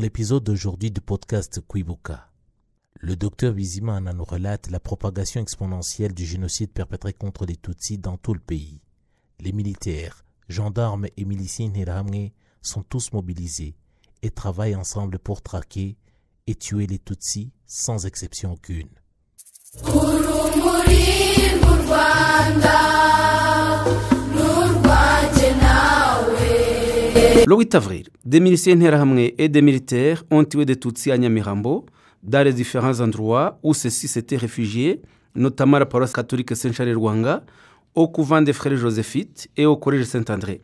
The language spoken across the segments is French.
l'épisode d'aujourd'hui du podcast Kwibuka, le docteur Bizimana nous relate la propagation exponentielle du génocide perpétré contre les Tutsis dans tout le pays. Les militaires, gendarmes et miliciens Interahamwe sont tous mobilisés et travaillent ensemble pour traquer et tuer les Tutsis sans exception aucune. Le 8 avril, des miliciens Interahamwe et des militaires ont tué des Tutsis à Nyamirambo, dans les différents endroits où ceux-ci s'étaient réfugiés, notamment la paroisse catholique Saint-Charles-Rwanga, au couvent des frères Joséphites et au collège Saint-André.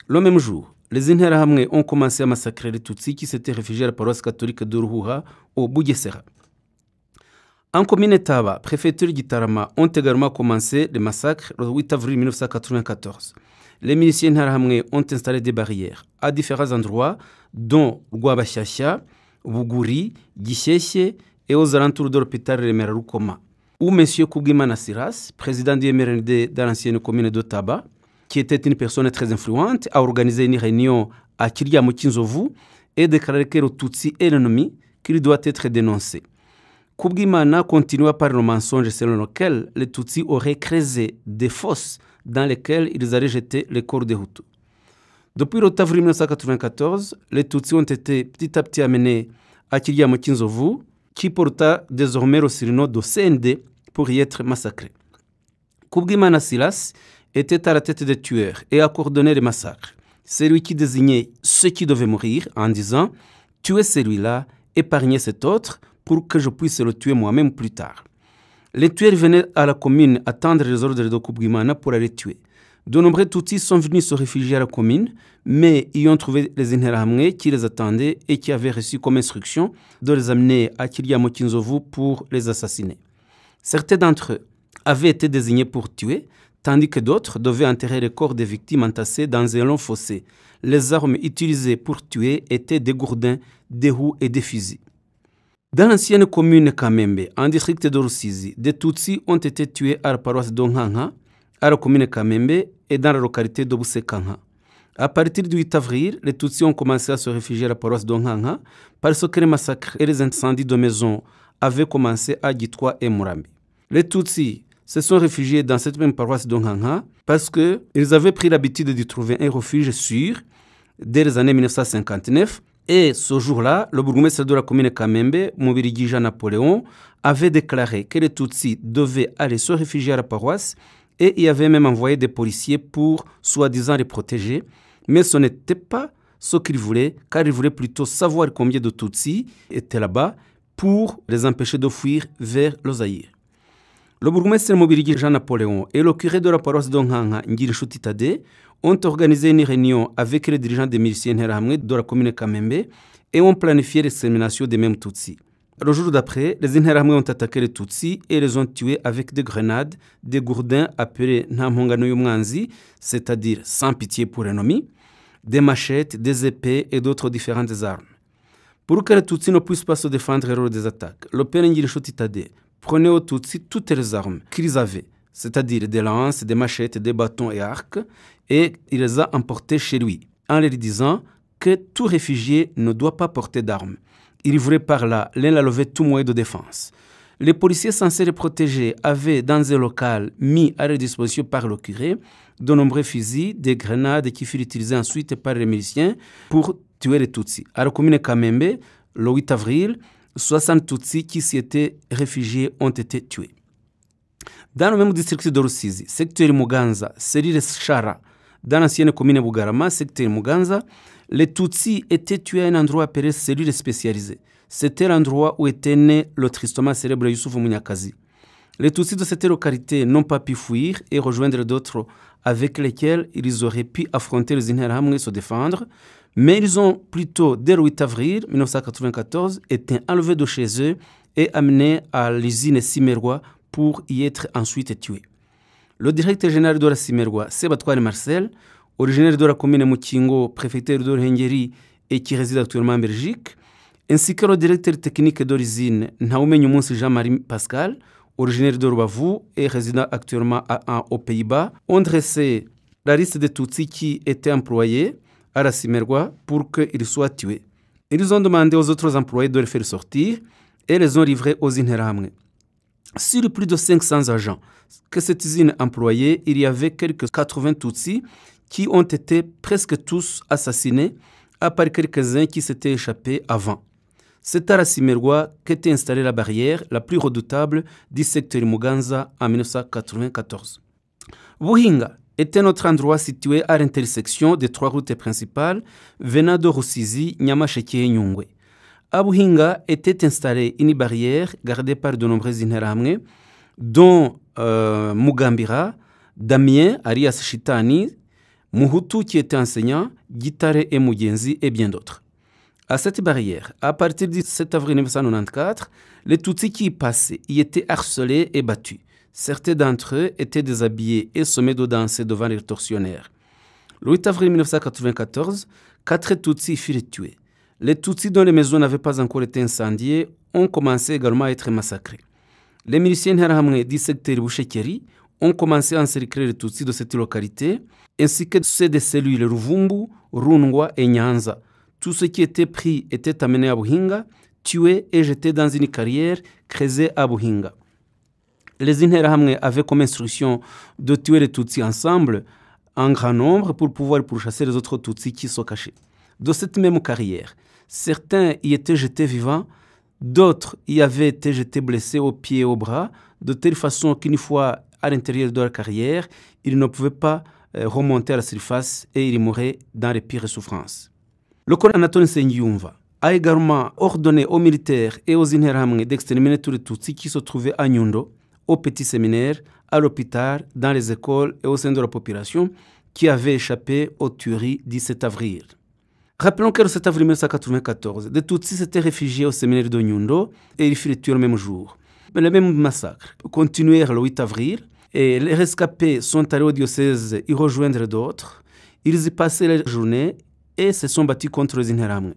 Le même jour, les Interahamwe ont commencé à massacrer les Tutsis qui s'étaient réfugiés à la paroisse catholique de Ruhuha, au Bugesera. En commune Taba, préfecture Gitarama, ont également commencé les massacres le 8 avril 1994. Les miliciens Interahamwe ont installé des barrières à différents endroits, dont Rwabashasha, Buguri, Gisheshe et aux alentours de l'hôpital Remera Rukoma, où M. Kubwimana Silas, président du MRND dans l'ancienne commune de Taba, qui était une personne très influente, a organisé une réunion à Kiriamukinzovu et déclaré que le Tutsi est l'ennemi qu'il doit être dénoncé. Kubwimana continua par le mensonge selon lequel les Tutsis auraient creusé des fosses dans lesquelles ils allaient jeter les corps des Hutus. Depuis le 8 avril 1994, les Tutsis ont été petit à petit amenés à Kiriamukinzovu, qui porta désormais le surnom de CND pour y être massacrés. Kubwimana Silas était à la tête des tueurs et a coordonné les massacres. C'est lui qui désignait ceux qui devaient mourir en disant « Tuez celui-là, épargnez cet autre pour que je puisse le tuer moi-même plus tard ». Les tueurs venaient à la commune attendre les ordres de Kubwimana pour aller tuer. De nombreux Tutsis sont venus se réfugier à la commune, mais y ont trouvé les Interahamwe qui les attendaient et qui avaient reçu comme instruction de les amener à Kiriamukinzovu pour les assassiner. Certains d'entre eux avaient été désignés pour tuer, tandis que d'autres devaient enterrer les corps des victimes entassés dans un long fossé. Les armes utilisées pour tuer étaient des gourdins, des roues et des fusils. Dans l'ancienne commune Kamembe, en district de Rusizi, des Tutsis ont été tués à la paroisse d'Onkanka, à la commune Kamembe et dans la localité de Busekanka. À partir du 8 avril, les Tutsis ont commencé à se réfugier à la paroisse d'Onkanka parce que les massacres et les incendies de maisons avaient commencé à Gitwa et Murambi. Les Tutsis se sont réfugiés dans cette même paroisse d'Onkanka parce qu'ils avaient pris l'habitude d'y trouver un refuge sûr dès les années 1959. Et ce jour-là, le bourgmestre de la commune Kamembe, Mubirigi Jean-Napoléon, avait déclaré que les Tutsis devaient aller se réfugier à la paroisse et y avait même envoyé des policiers pour, soi-disant, les protéger. Mais ce n'était pas ce qu'il voulait, car il voulait plutôt savoir combien de Tutsis étaient là-bas pour les empêcher de fuir vers le Zaïre. Le bourgmestre Mubirigi Jean-Napoléon et le curé de la paroisse d'Onkanka, Ngirishuti Tade, ont organisé une réunion avec les dirigeants des miliciens Interahamwe de la commune Kamembe et ont planifié l'extermination des mêmes Tutsis. Le jour d'après, les Interahamwe ont attaqué les Tutsis et les ont tués avec des grenades, des gourdins appelés Ntampongano y'umwanzi, c'est-à-dire sans pitié pour l'ennemi, des machettes, des épées et d'autres différentes armes. Pour que les Tutsis ne puissent pas se défendre lors des attaques, le père Ngirishuti Tade prenait aux Tutsis toutes les armes qu'ils avaient, c'est-à-dire des lances, des machettes, des bâtons et arcs, et il les a emportés chez lui, en leur disant que tout réfugié ne doit pas porter d'armes. Il voulait par là l'enlever tout moyen de défense. Les policiers censés les protéger avaient, dans un local mis à leur disposition par le curé, de nombreux fusils, des grenades qui furent utilisées ensuite par les miliciens pour tuer les Tutsis. À la commune Kamembe, le 8 avril, 60 Tutsis qui s'y étaient réfugiés ont été tués. Dans le même district de Rusizi, secteur Muganza, Serire Shara, dans l'ancienne commune Bugarama, secteur Muganza, les Tutsis étaient tués à un endroit appelé cellule spécialisée. C'était l'endroit où était né le tristement célèbre Youssouf Munyakazi. Les Tutsis de cette localité n'ont pas pu fuir et rejoindre d'autres avec lesquels ils auraient pu affronter les Interahamwe et se défendre, mais ils ont plutôt, dès le 8 avril 1994, été enlevés de chez eux et amenés à l'usine Simerwa pour y être ensuite tués. Le directeur général de la Simerwa, Sebatware Marcel, originaire de la commune Mukingo, préfecture de Ruhengeri et qui réside actuellement en Belgique, ainsi que le directeur technique de l'usine, Ntawumenyumunsi Jean-Marie Pascal, originaire de Rubavu et résident actuellement aux Pays-Bas, ont dressé la liste des Tutsis qui étaient employés à la Simerwa pour qu'ils soient tués. Ils ont demandé aux autres employés de les faire sortir et les ont livrés aux Interahamwe. Sur plus de 500 agents que cette usine employait, il y avait quelques 80 Tutsis qui ont été presque tous assassinés, à part quelques-uns qui s'étaient échappés avant. C'est à Rasimerwa qu'était installée la barrière la plus redoutable du secteur Muganza en 1994. Buhinga était notre endroit situé à l'intersection des 3 routes principales venant de Rusizi, Nyamasheke et Nyungwe. À Buhinga était installée une barrière gardée par de nombreux Interahamwe, dont Mugambira, Damien, alias Shitani, Muhutu qui était enseignant, Gitare et Mugenzi et bien d'autres. À cette barrière, à partir du 7 avril 1994, les Tutsis qui y passaient y étaient harcelés et battus. Certains d'entre eux étaient déshabillés et sommés de danser devant les tortionnaires. Le 8 avril 1994, 4 Tutsis furent tués. Les Tutsis dont les maisons n'avaient pas encore été incendiées ont commencé également à être massacrés. Les miliciens Interahamwe du secteur Bushekeri ont commencé à encercler les Tutsis de cette localité, ainsi que ceux des cellules Ruvumbu, Rungwa et Nyanza. Tout ce qui était pris était amené à Buhinga, tué et jeté dans une carrière creusée à Buhinga. Les Interahamwe avaient comme instruction de tuer les Tutsis ensemble, en grand nombre, pour pouvoir pourchasser les autres Tutsis qui se cachaient. De cette même carrière, certains y étaient jetés vivants, d'autres y avaient été jetés blessés aux pieds et aux bras, de telle façon qu'une fois à l'intérieur de leur carrière, ils ne pouvaient pas remonter à la surface et ils mouraient dans les pires souffrances. Le colonel Anatole Nsengiyumva a également ordonné aux militaires et aux Interahamwe d'exterminer tous les Tutsis qui se trouvaient à Nyundo, au petit séminaire, à l'hôpital, dans les écoles et au sein de la population qui avaient échappé aux tueries du 7 avril. Rappelons que le 7 avril 1994, des Tutsis s'étaient réfugiés au séminaire de Nyundo et ils furent tués le même jour. Mais les mêmes massacres continuèrent le 8 avril et les rescapés sont allés au diocèse y rejoindre d'autres. Ils y passaient la journée et se sont battus contre les Interahamwe.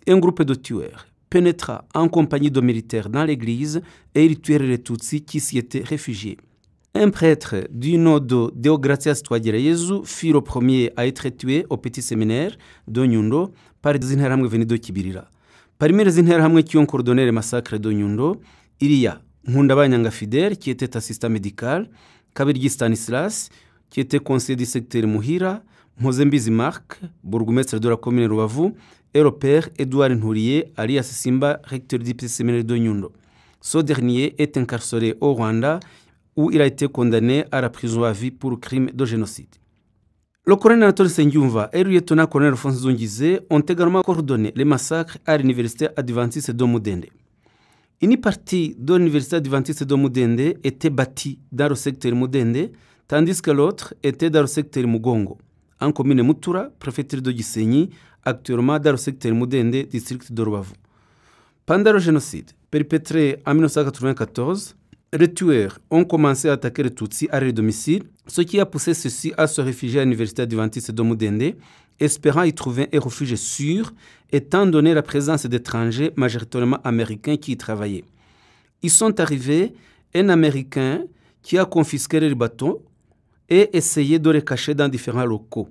Un groupe de tueurs pénétra en compagnie de militaires dans l'église et ils tuèrent les Tutsis qui s'y étaient réfugiés. Un prêtre du nom de Deogratias Twagirayezu fut le premier à être tué au petit séminaire de Nyundo par des Interahamwe venus de Kibirira. Parmi les Interahamwe qui ont coordonné le massacre de Nyundo, il y a Nkundabanyanga Fidel qui était assistant médical, Kabirigi Stanislas qui était conseiller du secteur Muhira, Mpozembizi Marc, bourgmestre de la commune Rubavu, et le père Edouard Nturiye, alias Simba, recteur du petit séminaire de Nyundo. Ce dernier est incarcéré au Rwanda où il a été condamné à la prison à vie pour crime de génocide. Le colonel Anatole Nsengiyumva et le lieutenant-colonel Alphonse Zungize ont également coordonné les massacres à l'université adventiste de Mudende. Une partie de l'université adventiste de Mudende était bâtie dans le secteur Mudende, tandis que l'autre était dans le secteur Mugongo, en commune Mutura, préfecture de Gisenyi, actuellement dans le secteur Mudende, district de Rubavu. Pendant le génocide perpétré en 1994, les tueurs ont commencé à attaquer les Tutsis à leur domicile, ce qui a poussé ceux-ci à se réfugier à l'université adventiste de Mudende, espérant y trouver un refuge sûr, étant donné la présence d'étrangers majoritairement américains qui y travaillaient. Ils sont arrivés, un Américain qui a confisqué les bateaux et essayé de les cacher dans différents locaux.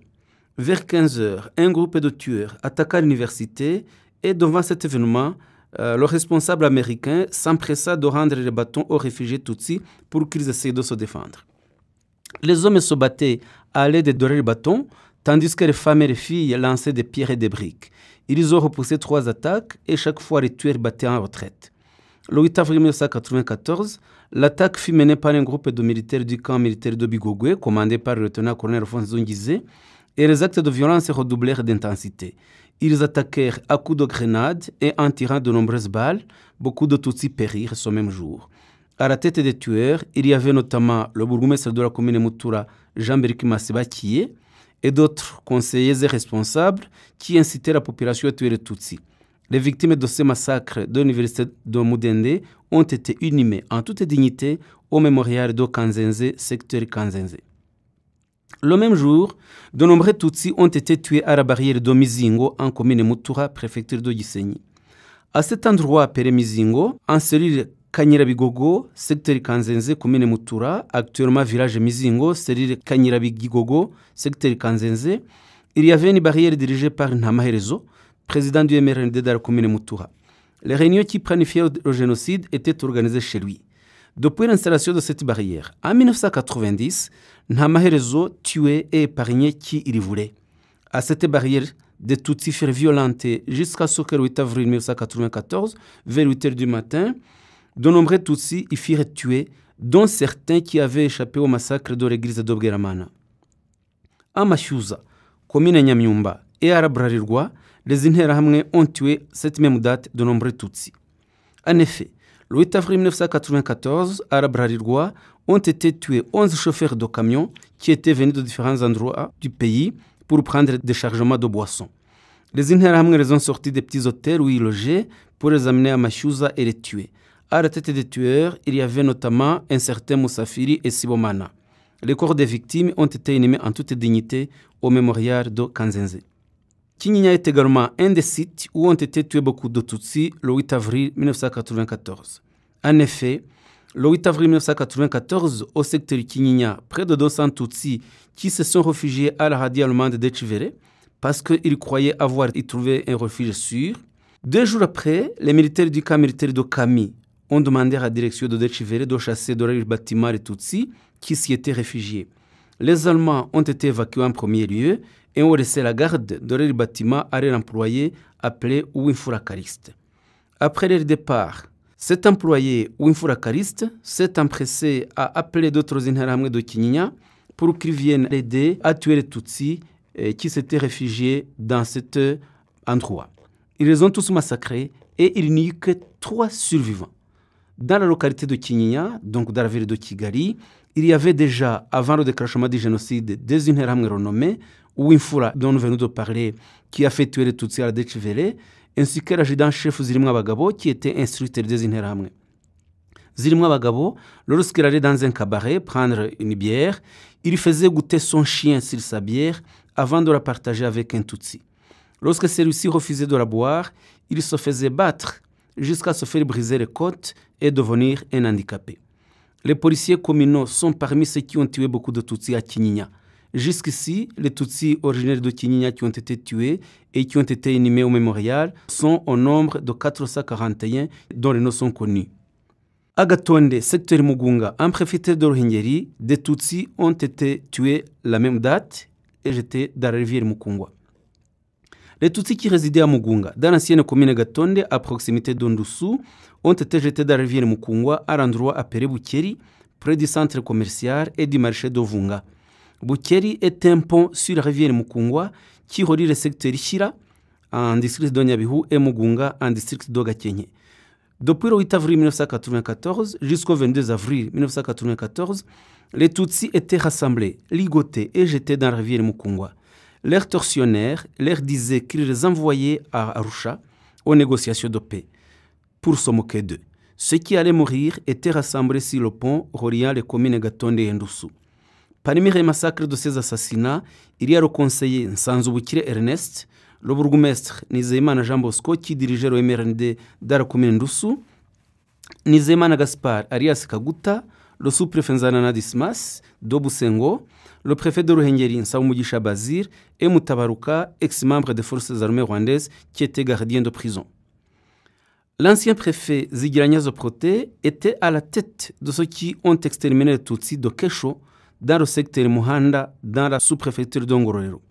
Vers 15 heures, un groupe de tueurs attaqua l'université et devant cet événement, le responsable américain s'empressa de rendre les bâtons aux réfugiés Tutsis pour qu'ils essayent de se défendre. Les hommes se battaient à l'aide de leurs bâtons, tandis que les femmes et les filles lançaient des pierres et des briques. Ils ont repoussé 3 attaques et chaque fois les tueurs battaient en retraite. Le 8 avril 1994, l'attaque fut menée par un groupe de militaires du camp militaire de Bigogwe, commandé par le lieutenant-colonel Alphonse Zungize, et les actes de violence redoublèrent d'intensité. Ils attaquèrent à coups de grenades et en tirant de nombreuses balles. Beaucoup de Tutsis périrent ce même jour. À la tête des tueurs, il y avait notamment le bourgmestre de la commune Mutura, Jean-Beriki Masiba Kiye, et d'autres conseillers et responsables qui incitaient la population à tuer les Tutsis. Les victimes de ces massacres de l'université de Mudende ont été inhumées en toute dignité au mémorial de Kanzenze, secteur Kanzenze. Le même jour, de nombreux Tutsis ont été tués à la barrière de Mizingo en commune Mutura, préfecture de Gisenyi. À cet endroit appelé Mizingo, en cellule Kanyirabigogo, secteur Kanzenze, commune Mutura, actuellement village Mizingo, cellule Kanyirabigogo, secteur Kanzenze, il y avait une barrière dirigée par Ntamaherezo, président du MRND de la commune Mutura. Les réunions qui planifiaient le génocide étaient organisées chez lui. Depuis l'installation de cette barrière, en 1990, Ntamaherezo tuait et épargnait qui il voulait. À cette barrière, des Tutsis furent violentés jusqu'à ce que le 8 avril 1994, vers 8 h du matin, de nombreux Tutsis y furent tués, dont certains qui avaient échappé au massacre de l'église de Bweramana. À Mashyuza, commune Nyamyumba et à Rabrarirwa, les Interahamwe ont tué cette même date de nombreux Tutsis. En effet, le 8 avril 1994, à Rabrarirwa, ont été tués 11 chauffeurs de camions qui étaient venus de différents endroits du pays pour prendre des chargements de boissons. Les Interahamwe les ont sortis des petits hôtels où ils logeaient pour les amener à Mashyuza et les tuer. À la tête des tueurs, il y avait notamment un certain Musafiri et Sibomana. Les corps des victimes ont été inhumés en toute dignité au mémorial de Kanzenze. Kinyinya est également un des sites où ont été tués beaucoup de Tutsis le 8 avril 1994. En effet, le 8 avril 1994, au secteur Kinyinya, près de 200 Tutsis qui se sont réfugiés à la radio allemande de Chivere parce qu'ils croyaient avoir y trouvé un refuge sûr. 2 jours après, les militaires du camp militaire de Kami ont demandé à la direction de Chivere de chasser de leur bâtiment les Tutsis qui s'y étaient réfugiés. Les Allemands ont été évacués en premier lieu et ont laissé la garde de leur bâtiment à leur employé appelé Winfura Kariste. Après leur départ, cet employé Winfura Kariste s'est empressé à appeler d'autres Interahamwe de Kinyinya pour qu'ils viennent l'aider à tuer les Tutsis qui s'étaient réfugiés dans cet endroit. Ils les ont tous massacrés et il n'y eut que 3 survivants. Dans la localité de Kinyinya, donc dans la ville de Kigali, il y avait déjà, avant le déclenchement du génocide, des Interahamwe renommés, Winfura, dont nous venons de parler, qui a fait tuer les Tutsis à la Decivere, ainsi que l'adjudant-chef Zirimwa Bagabo, qui était instructeur des Interahamwe. Zirimwa Bagabo, lorsqu'il allait dans un cabaret prendre une bière, il faisait goûter son chien sur sa bière avant de la partager avec un Tutsi. Lorsque celui-ci refusait de la boire, il se faisait battre jusqu'à se faire briser les côtes et devenir un handicapé. Les policiers communaux sont parmi ceux qui ont tué beaucoup de Tutsis à Kinyinya. Jusqu'ici, les Tutsis originaires de Kinyinya qui ont été tués et qui ont été inhumés au mémorial sont au nombre de 441 dont les noms sont connus. À Gatonde, secteur Mugunga, en préfecture de Ruhengeri, des Tutsis ont été tués la même date et jetés dans la rivière Mukungwa. Les Tutsis qui résidaient à Mugunga, dans l'ancienne commune Gatonde, à proximité d'Ondusu, ont été jetés dans la rivière Mukungwa à l'endroit appelé Bukeri, près du centre commercial et du marché d'Ovunga. Bukeri est un pont sur la rivière Mukungwa qui relie le secteur Shira en district de Nyabihu et Mugunga en district de Gakenke. Depuis le 8 avril 1994 jusqu'au 22 avril 1994, les Tutsis étaient rassemblés, ligotés et jetés dans la rivière Mukungwa. Leurs tortionnaires leur disaient qu'ils les envoyaient à Arusha aux négociations de paix pour se moquer d'eux. Ceux qui allaient mourir étaient rassemblés sur le pont reliant les communes Gatonde et Ndusu. Parmi les massacres de ces assassinats, il y a le conseiller Nsanzubukire Ernest, le bourgmestre Nizeyimana Jean Bosco qui dirigeait le MRND dans la commune Ndusu, Nizeyimana Gaspard alias Kaguta, le sous-préfet Nzanana Dismas, Dobusengo, le préfet de Ruhengeri Nsabumugisha Bazir et Mutabaruka, ex-membre des forces armées rwandaises qui était gardien de prison. L'ancien préfet Zigiranyazo Prote était à la tête de ceux qui ont exterminé les Tutsis de Kesho dans le secteur Muhanda, dans la sous-préfecture d'Ongororero.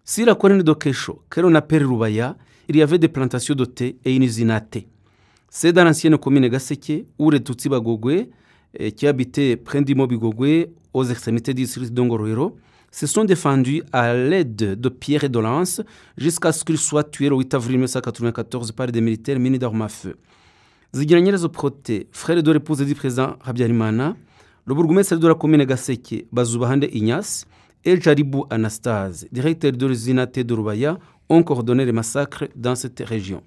Sur la colline de Kesho, que l'on appelle Rubaya, il y avait des plantations de thé et une usine à thé. C'est dans l'ancienne commune Gaseke où les Tutsis Bagogwe, qui habitaient près du Mobigogwe, aux extrémités du district d'Ongororero, se sont défendus à l'aide de pierres et de lances jusqu'à ce qu'ils soient tués le 8 avril 1994 par des militaires munis d'armes à feu. Zigiranyerezo Prote, frère de l'épouse du président Habyarimana, le bourgmestre de la commune Gaseke, Bazubahande Ignace, et Jaribou Anastase, directeur de l'usine de Rubaya, ont coordonné les massacres dans cette région.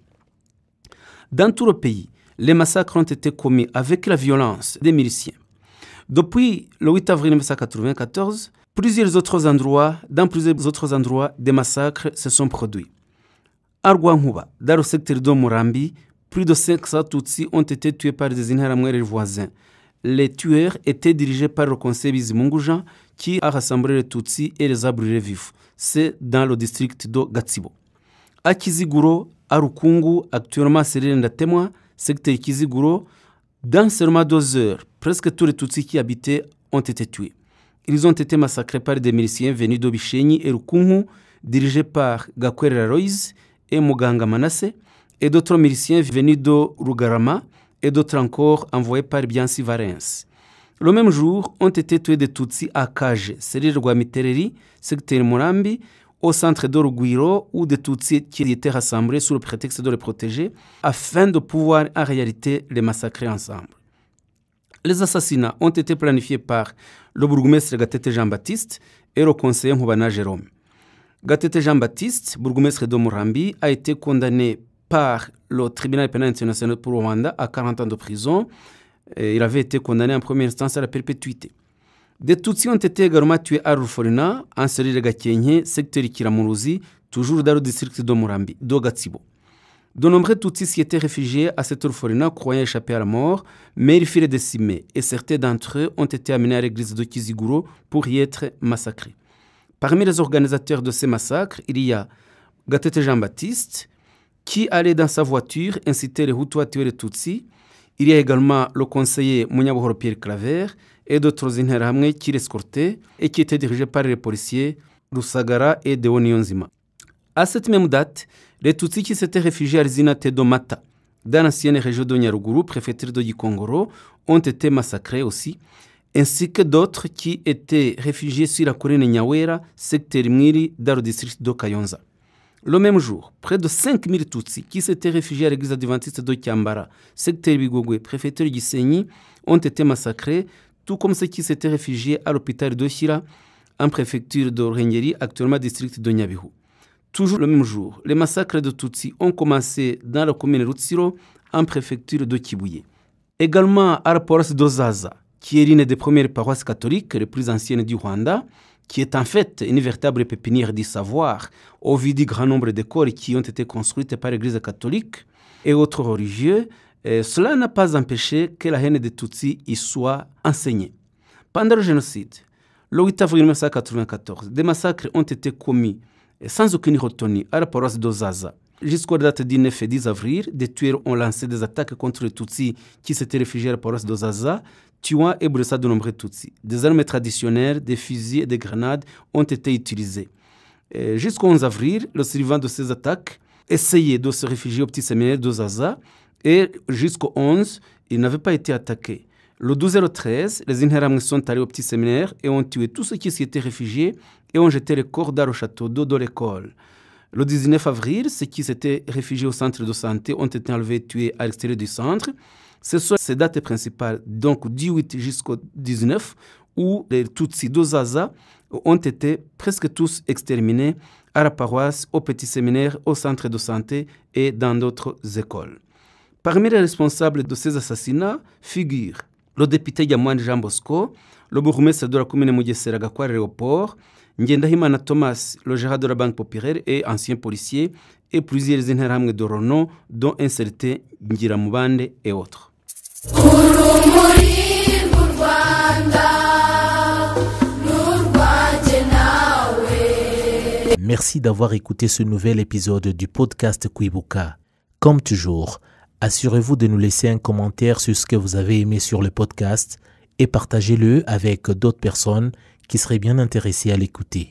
Dans tout le pays, les massacres ont été commis avec la violence des miliciens. Depuis le 8 avril 1994, dans plusieurs autres endroits, des massacres se sont produits. À Rwankuba, dans le secteur de Murambi, plus de 500 Tutsis ont été tués par des Interahamwe voisins. Les tueurs étaient dirigés par le conseil Bizimungu Jean qui a rassemblé les Tutsis et les a brûlés vifs. C'est dans le district de Gatsibo. à Kiziguro, à Rukungu, actuellement Serire Ndatemwa, secteur Kiziguro, dans seulement 2 heures, presque tous les Tutsis qui habitaient ont été tués. Ils ont été massacrés par des miliciens venus d'Obishenyi et Rukungu, dirigés par Gakwerera Loïse et Muganga Manasse, et d'autres miliciens venus de Rugarama, et d'autres encore envoyés par Biansi Varens. Le même jour, ont été tués des Tutsis à Kaje, Serire Rwamitereri, secteur Murambi, au centre de Rugwiro, où des Tutsis qui étaient rassemblés sous le prétexte de les protéger, afin de pouvoir en réalité les massacrer ensemble. Les assassinats ont été planifiés par le bourgmestre Gatete Jean-Baptiste et le conseiller Nkubana Jérôme. Gatete Jean-Baptiste, bourgmestre de Murambi, a été condamné par le tribunal pénal international pour Rwanda à 40 ans de prison. Il avait été condamné en première instance à la perpétuité. Des Tutsis ont été également tués à Ruforina, en Serire Gakenke, secteur Kiramuruzi, toujours dans le district de Murambi, de Gatsibo. De nombreux Tutsis qui étaient réfugiés à cette orphelinat croyaient échapper à la mort, mais ils furent décimés et certains d'entre eux ont été amenés à l'église de Kiziguro pour y être massacrés. Parmi les organisateurs de ces massacres, il y a Gatete Jean-Baptiste, qui allait dans sa voiture inciter les Hutus à tuer les Tutsis. Il y a également le conseiller Munyabuhoro Pierre Claver et d'autres Interahamwe qui l'escortaient et qui étaient dirigés par les policiers Rusagara et Deo Niyonzima. À cette même date, les Tutsis qui s'étaient réfugiés à l'usine Tedomata, dans l'ancienne région de Nyaruguru, préfecture de Gikongoro, ont été massacrés aussi, ainsi que d'autres qui étaient réfugiés sur la colline Nyawera, secteur Mwiri, dans le district de Kayonza. Le même jour, près de 5000 Tutsis qui s'étaient réfugiés à l'église adventiste de Kiambara, secteur Bigogwe, préfecture de Gisenyi, ont été massacrés, tout comme ceux qui s'étaient réfugiés à l'hôpital de Shira, en préfecture de Rengeri, actuellement district de Nyabihu. Toujours le même jour, les massacres de Tutsis ont commencé dans la commune Rutsiro, en préfecture de Kibuye. Également à la paroisse d'Ozaza, qui est l'une des premières paroisses catholiques les plus anciennes du Rwanda, qui est en fait une véritable pépinière du savoir, au vu du grand nombre d'écoles qui ont été construites par l'Église catholique et autres religieux, cela n'a pas empêché que la haine des Tutsis y soit enseignée. Pendant le génocide, le 8 avril 1994, des massacres ont été commis sans aucune retenue à la paroisse d'Ozaza. Jusqu'à la date du 9 et 10 avril, des tueurs ont lancé des attaques contre les Tutsis qui s'étaient réfugiés à la paroisse d'Ozaza, tuant et blessant de nombreux Tutsis. Des armes traditionnelles, des fusils et des grenades ont été utilisés. Jusqu'au 11 avril, le survivant de ces attaques essayait de se réfugier au petit séminaire d'Ozaza et jusqu'au 11, il n'avait pas été attaqué. Le 12 et le 13, les Interahamwe sont allés au petit séminaire et ont tué tous ceux qui s'y étaient réfugiés et ont jeté les corps dans le château d'eau de l'école. Le 19 avril, ceux qui s'étaient réfugiés au centre de santé ont été enlevés et tués à l'extérieur du centre. Ce sont ces dates principales, donc du 8 jusqu'au 19, où les Tutsis d'Ozaza ont été presque tous exterminés à la paroisse, au petit séminaire, au centre de santé et dans d'autres écoles. Parmi les responsables de ces assassinats figurent le député Yamwani Jean Bosco, le bourgmestre de la commune Mugesera Gakware Léopold, Ngendahimana Thomas, le gérant de la Banque populaire et ancien policier, et plusieurs Interahamwe de renom, dont un certain Ngiramubande et autres. Merci d'avoir écouté ce nouvel épisode du podcast Kwibuka. Comme toujours, assurez-vous de nous laisser un commentaire sur ce que vous avez aimé sur le podcast et partagez-le avec d'autres personnes qui seraient bien intéressées à l'écouter.